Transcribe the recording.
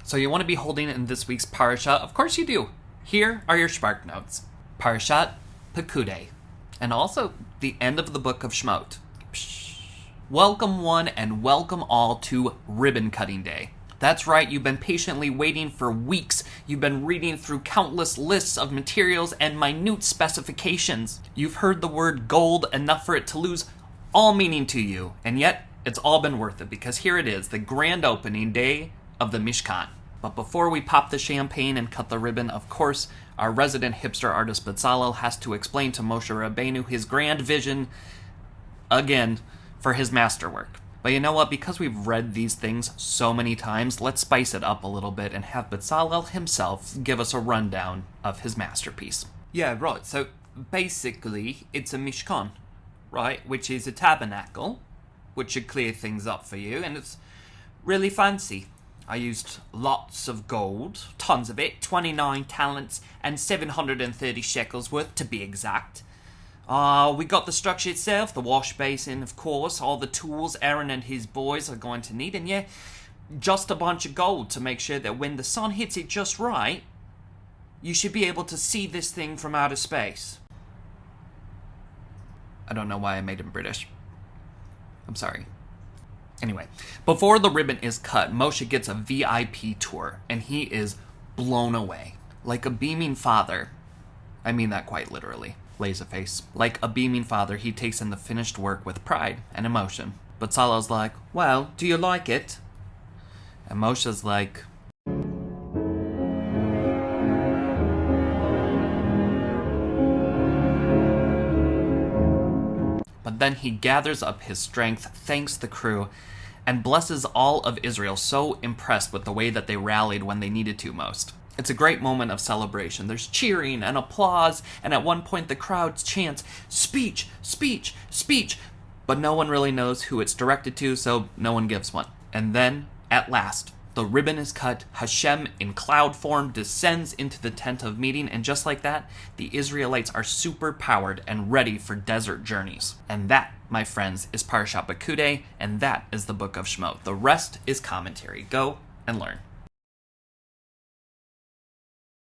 So you want to be holding in this week's parasha? Of course you do. Here are your Shpark notes. Parashat Pekudei, and also the end of the book of Shemot. Welcome one and welcome all to Ribbon Cutting Day. That's right, you've been patiently waiting for weeks. You've been reading through countless lists of materials and minute specifications. You've heard the word gold enough for it to lose all meaning to you, and yet it's all been worth it, because here it is, the grand opening day of the Mishkan. But before we pop the champagne and cut the ribbon, of course, our resident hipster artist Betzalel has to explain to Moshe Rabbeinu his grand vision, again, for his masterwork. But you know what? Because we've read these things so many times, let's spice it up a little bit and have Betzalel himself give us a rundown of his masterpiece. Yeah, right. So basically, it's a Mishkan, right? Which is a tabernacle, which should clear things up for you, and it's really fancy. I used lots of gold, tons of it, 29 talents and 730 shekels worth to be exact. We got the structure itself, the wash basin, of course, all the tools Aaron and his boys are going to need, and yeah, just a bunch of gold to make sure that when the sun hits it just right, you should be able to see this thing from outer space. I don't know why I made him British. I'm sorry. Anyway, before the ribbon is cut, Moshe gets a VIP tour, and he is blown away. Like a beaming father. I mean that quite literally. Laserface. Like a beaming father, he takes in the finished work with pride and emotion. But Betzalel's like, well, do you like it? And Moshe's like, but then he gathers up his strength, thanks the crew, and blesses all of Israel, so impressed with the way that they rallied when they needed to most. It's a great moment of celebration. There's cheering and applause, and at one point the crowd chants, "Speech, speech, speech," but no one really knows who it's directed to, so no one gives one. And then, at last, the ribbon is cut, Hashem in cloud form descends into the tent of meeting, and just like that, the Israelites are super powered and ready for desert journeys. And that, my friends, is Parashat Pekudei, and that is the book of Shemot. The rest is commentary. Go and learn.